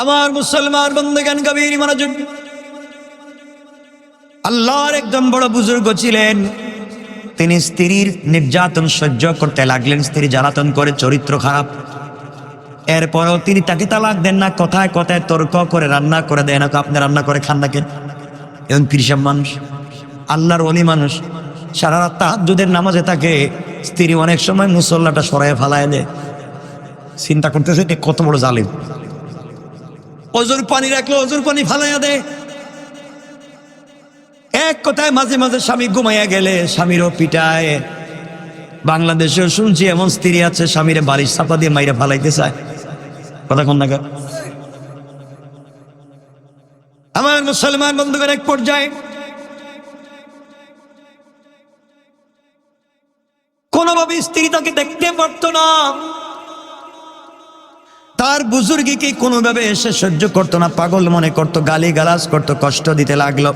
আমার মুসলমান বন্ধুগণ, গভীর মনোযোগ। আল্লাহর একজন বড় বুজুর্গ ছিলেন। তিনি স্ত্রীর নির্যাতন সহ্য করতে লাগলেন। স্ত্রী জ্বালাতন করে, চরিত্র খারাপ, এরপরও তিনি তাকে তালাক দেন না। কথায় কথায় তর্ক করে রান্না করে দেন। আপনি রান্না করে খান না কেন? এবং কৃষক মানুষ, আল্লাহর ওলি মানুষ, সারা রাত তাহাজ্জুদের নামাজে থাকে। স্ত্রী অনেক সময় মুসল্লাটা সরাইয়া ফালায় দেয়। চিন্তা করতেছে কত বড় জালিম। অজুর পানি রাখলে অজুর পানি ফালাইয়া দেয়। এক কথায় মাঝে মাঝে স্বামী ঘুমাইয়া গেলে স্বামীরও পিটায়। বাংলাদেশেও শুনছি এমন স্ত্রী আছে, স্বামীরে বাড়ির চাপা দিয়ে মাইরে ফালাইতে চায়। কথা কোন নাগাদ? আমার মুসলমান বন্ধুগণ, এক পর্যায়ে কোনোভাবে স্ত্রী তাকে দেখতে পারত না। তার বুজুর্গকে কোনোভাবে এসে সহ্য করতো না, পাগল মনে করতো, গালি গালাজ করতো, কষ্ট দিতে লাগলো।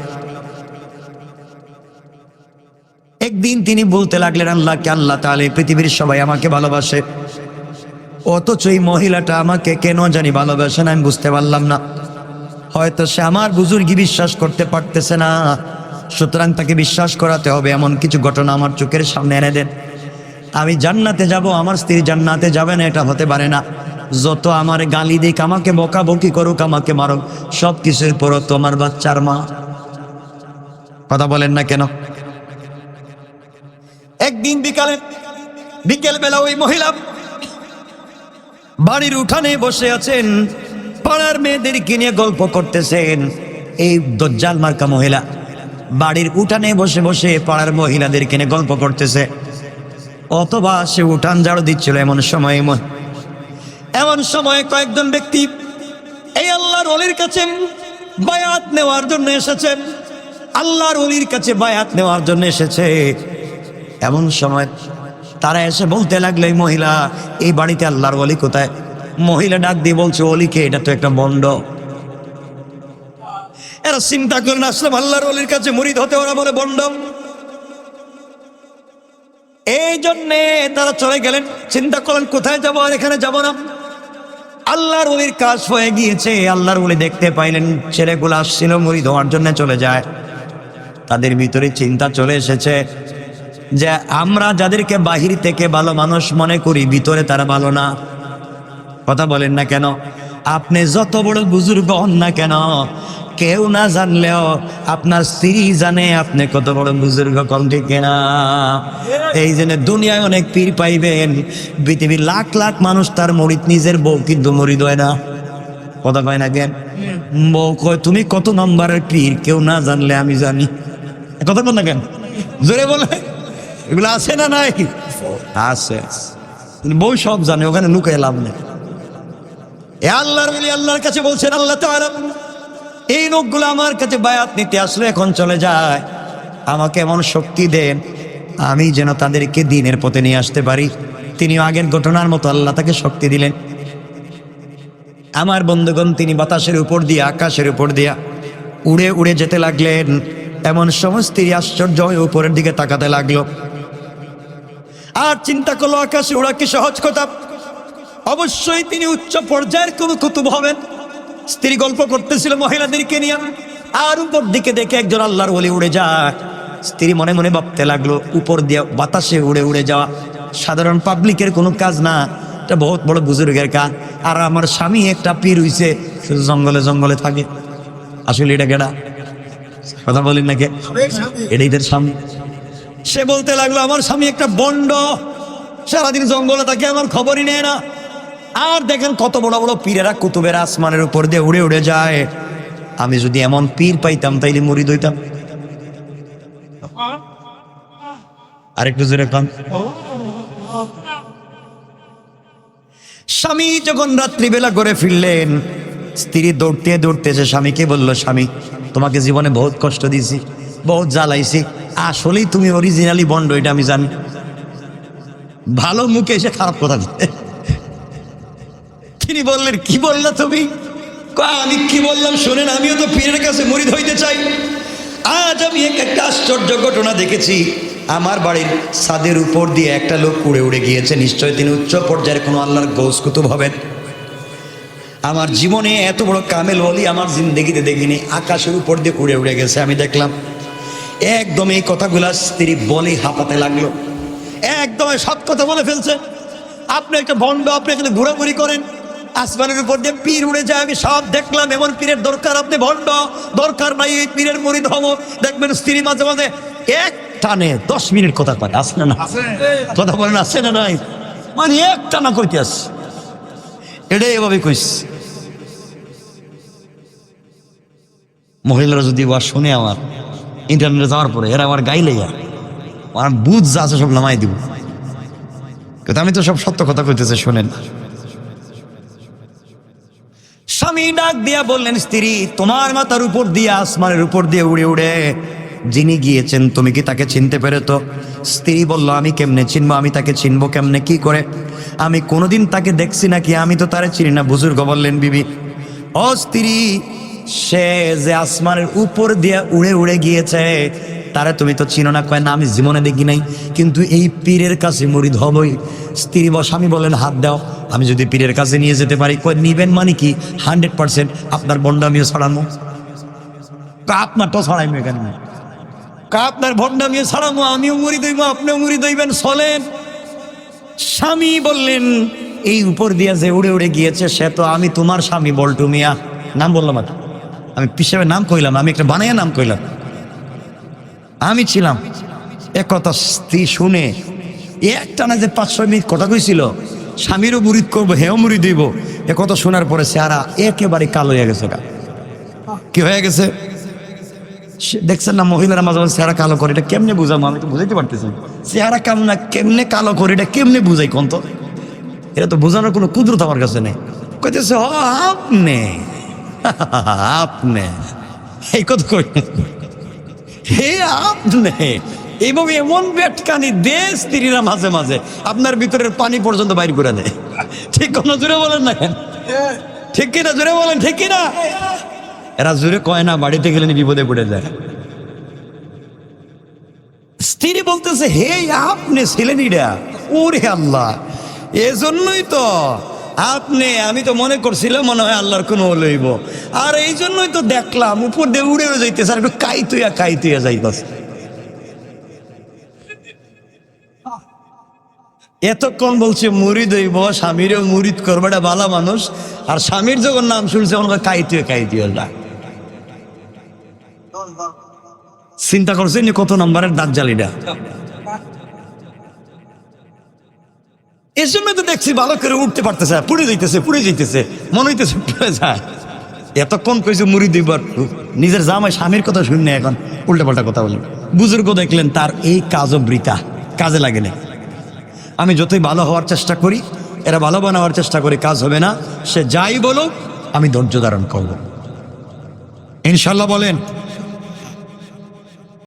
একদিন তিনি বলতে লাগলেন আল্লাহকে, আল্লাহ তাআলা পৃথিবীর সবাই আমাকে ভালোবাসে, অথচ এই মহিলাটা আমাকে কেন জানি ভালোবাসে না, আমি বুঝতে পারলাম না। হয়তো সে আমার বুজুর্গি বিশ্বাস করতে পারতেছে না, সুতরাং তাকে বিশ্বাস করাতে হবে। এমন কিছু ঘটনা আমার চোখের সামনে এনে দেন। আমি জান্নাতে যাব, আমার স্ত্রী জান্নাতে যাবে না, এটা হতে পারে না। যত আমার গালি দিক, আমাকে বকাবকি করুক, আমাকে মারুক, সব কিছুর পরও তোমার বাচ্চার মা। কথা বলেন না কেন? একদিন বিকেল বেলা ওই মহিলা বাড়ির উঠানে বসে আছেন, পাড়ার মেয়েদেরকে নিয়ে গল্প করতেছেন। এই দজ্জাল মার্কা মহিলা বাড়ির উঠানে বসে বসে পাড়ার মহিলাদেরকে নিয়ে গল্প করতেছে, অথবা সে উঠান ঝাড়ু দিচ্ছিল। এমন সময় কয়েকজন ব্যক্তি এই আল্লাহর ওলির কাছে বায়াত নেওয়ার জন্য এসেছেন। আল্লাহর ওলির কাছে বায়াত নেওয়ার জন্য এসেছে। এমন সময় তারা এসে বলতে লাগলো, এই মহিলা, এই বাড়িতে আল্লাহর ওলি কোথায়? মহিলা ডাক দিয়ে বলছে, ওলিকে? এটা তো একটা বন্ড। এরা চিন্তা করেন, আসলাম আল্লাহর ওলির কাছে মুরিদ হতে, ওরা বলে বন্ড। এই জন্যে তারা চলে গেলেন। চিন্তা করলেন কোথায় যাবো, আর এখানে যাবো না। আল্লাহর ওলির কাজ হয়ে গিয়েছে। আল্লাহর ওলি দেখতে পাইলেন ছেলেগুলো আসছিল মুরিদ হওয়ার জন্য, চলে যায়। তাদের ভিতরে চিন্তা চলে এসেছে যে আমরা যাদেরকে বাহির থেকে ভালো মানুষ মনে করি, ভিতরে তারা ভালো না। কথা বলেন না কেন? আপনি যত বড় বুজুর্গ হন না কেন, কেউ না জানলেও আপনার স্ত্রী জানে আপনি কত বড় বুজুর্গ, কম ঠিক না? এই জন্য দুনিয়ায় অনেক পীর পাইবেন, পৃথিবীর লাখ লাখ মানুষ তার মুরিদ, নিজের বউ কিন্তু মুরিদ হয় না। কথা কয় না কেন? বউ কয়, তুমি কত নম্বরের পীর, কেউ না জানলে আমি জানি। কথা বল না কেন? জোরে বলে। এগুলো আছে না নাই? আছে। বউ সব জানে, ওখানে লুকায় লাভ নেই। আল্লাহর ওলি আল্লাহর কাছে বলছেন, আল্লাহ তাআলা এই লোকগুলো আমার কাছে বায়াত নিতে আসলে এখন চলে যায়, আমাকে এমন শক্তি দেন আমি যেন তাদেরকে দ্বীনের পথে নিয়ে আসতে পারি। তিনি আগের ঘটনার মতো আল্লাহ তাকে শক্তি দিলেন। আমার বন্ধুগণ, তিনি বাতাসের উপর দিয়ে, আকাশের উপর দিয়া উড়ে উড়ে যেতে লাগলেন। এমন সমস্ত আশ্চর্য হয়ে উপরের দিকে তাকাতে লাগলো। আর চিন্তা করলো, আকাশে ওড়া কি সহজ কথা? অবশ্যই তিনি উচ্চ পর্যায়ের কোন কুতুব হবেন। স্ত্রী গল্প করতেছিল মহিলাদেরকে নিয়ে, আর উপর দিকে দেখে একজন আল্লাহর ওলি উড়ে যায়। স্ত্রী মনে মনে ভাবতে লাগলো, উপর দিয়ে বাতাসে উড়ে উড়ে যাওয়া সাধারণ পাবলিকের কোনো কাজ না, এটা বহুত বড় বুজুর্গের কাজ। আর আমার স্বামী একটা পীর হইছে, শুধু জঙ্গলে জঙ্গলে থাকে। আসলে এটা কেডা? কথা বলেন নাকি? এটাই তার স্বামী। সে বলতে লাগলো, আমার স্বামী একটা বন্ড, সারাদিন জঙ্গলে থাকে, আমার খবরই নেয় না। আর দেখেন কত বড় বড় পীরেরা, কুতুবের আসমানের উপর দিয়ে উড়ে উড়ে যায়। আমি যদি এমন পীর পাইতাম তাইলে মুরিদ হইতাম। আরেকটু জোরে কান। স্বামী যখন রাত্রিবেলা ঘরে ফিরলেন, স্ত্রী দৌড়তে দৌড়তে এসে স্বামীকে বলল, স্বামী, তোমাকে জীবনে বহুত কষ্ট দিয়েছি, বহুত জ্বালাইছি, আসলেই তুমি অরিজিনালি বন্ড, এটা আমি জানি। ভালো মুখে এসে খারাপ কথা দিতে। তিনি বললেন, কি বললা তুমি? আমি কি বললাম শোনেন, আমিও তো পীরের কাছে মুরিদ হইতে চাই। আজ আমি একটা আশ্চর্য ঘটনা দেখেছি। আমার বাড়ির ছাদের উপর দিয়ে একটা লোক উড়ে উড়ে গিয়েছে, নিশ্চয় তিনি উচ্চ পর্যায়ের কোনো আল্লাহর গৌস কুতুব হবেন। আমার জীবনে এত বড় কামেল ওলি আমার জিন্দগিতে দেখিনি। আকাশের উপর দিয়ে উড়ে উড়ে গেছে, আমি দেখলাম। একদম এই কথাগুলা স্ত্রী বলে হাঁপাতে লাগলো, একদম সব কথা বলে ফেলছে। আপনি একটা ভণ্ড, আপনি এখানে ঘোরাঘুরি করেন, আসমানের উপর দিয়ে পীর উড়ে যায়, আমি সব দেখলাম। এমন পীরের দরকার, আপনি ভণ্ড, দরকার নাই এই পীরের মুরিদ হবো। দেখবেন স্ত্রী মাঝে মাঝে এক টানে 10 মিনিট কথা কয়, আসে না? কথা বলেন, আসে না? নাই মানে এক টানা কইতে আস, এটাই এভাবে কইস। মহিলারা যদি ওয়াজ শুনে আমার ইন্টারনেটে যাওয়ার পরে, এরা আমার গাইলে আমার বুঝ যা আছে সব নামাই দিব। কিন্তু আমি তো সব সত্য কথা কইতেছে, শোনেন। স্বামী ডাক দিয়া বললেন, স্ত্রী তোমার মাথার উপর দিয়ে আসমানের উপর দিয়ে উড়ে উড়ে যিনি গিয়েছেন, তুমি কি তাকে চিনতে পেরে? তো স্ত্রী বলল, আমি কেমনে চিনবো? আমি তাকে চিনবো কেমনে, কি করে? আমি কোনোদিন তাকে দেখছি নাকি? আমি তো তারে চিনি না। বুজুর্গ বললেন, বিবি ও স্ত্রী, সে যে আসমানের উপর দিয়ে উড়ে উড়ে গিয়েছে তারে তুমি তো চিনো না। কয় না, আমি জীবনে দেখি নাই, কিন্তু এই পীরের কাছে মুরিদ হবই। স্ত্রী স্বামী বলেন, হাত দাও, আমি যদি পীরের কাছে নিয়ে যেতে পারি। কয় নিবেন মানে কি? 100% আপনার ভণ্ডামিও ছড়ানো। আপনার তো ছড়াইমো এখানে, আপনার ভণ্ডামিও ছড়ানো, আমিও মুরিদ হইব, আপনিও মুরিদ হইবেন, চলেন। স্বামী বললেন, এই উপর দিয়ে যে উড়ে উড়ে গিয়েছে সে তো আমি তোমার স্বামী বল্টু মিয়া। নাম বললাম, আমি পিসাবের নাম কইলাম, আমি একটা বানাইয়া নাম কইলাম, আমি ছিলাম। একথা স্ত্রী শুনে একটানা যে 5-6 মিনিট কথা কইছিল, স্বামীরও মুরিদ করবো, হেও মুরিদ হইব, একথা শোনার পরে চেহারা একেবারে কালো হয়ে গেছে। কি হয়ে গেছে দেখছেন না? মহিলারা মাঝে মাঝে চেহারা কালো করে, এটা কেমনে বুঝাবো? আমি তো বুঝাইতে পারতেছি চেহারা কেমনে কালো করে, এটা কেমনে বুঝাই কোন? তো এটা তো বোঝানোর কোনো কুদরত আমার কাছে নেই। কইতেছে, আপনি আপনি এই কথা কই, হে আপনি এবং এমন বেটকানি দে স্ত্রীরা মাঝে মাঝে আপনার ভিতরের পানি পর্যন্ত বাইর করে দেয়। ঠিক কোন জোরে বলেন না কেন? ঠিক কিনা? জোরে বলেন, ঠিক কিনা? এরা জোরে কয় না, বাড়িতে গেলে বিপদে পড়ে যায়। স্ত্রী বলতেছে, হে আপনি ছিলেন ইডা? ওরে আল্লাহ, এজন্যই তো আপনি, আমি তো মনে করছিলাম মনে হয় আল্লাহর কোনো লইব, আর এই জন্যই তো দেখলাম উপর দিয়ে উড়ে যাইতেছে, আর একটু কাইতুয়া যাইতেছে। এতক্ষণ বলছে মুরিদ হইব, স্বামীরও মুরিদ করবো, এটা ভালো মানুষ। আর স্বামীর যখন নাম শুনছে মনে হয় কাইতুয়া যা। চিন্তা করছেন কত নম্বরের দাজ্জালিটা? এর জন্য তো দেখছি ভালো করে উঠতে পারতেছে, পুড়ে যাইতেছে, মনে হইতেছে পুড়ে যায়। এতক্ষণ কইছে মুড়ি দিবার, নিজের জামাই স্বামীর কথা শুনে এখন উল্টা পাল্টা কথা বলেন। বুজুর্গ দেখলেন তার এই কাজও বৃথা, কাজে লাগে না। আমি যতই ভালো হওয়ার চেষ্টা করি, এরা ভালো বানাবার চেষ্টা করি, কাজ হবে না। সে যাই বলো আমি ধৈর্য ধারণ করবো, ইনশাল্লাহ। বলেন।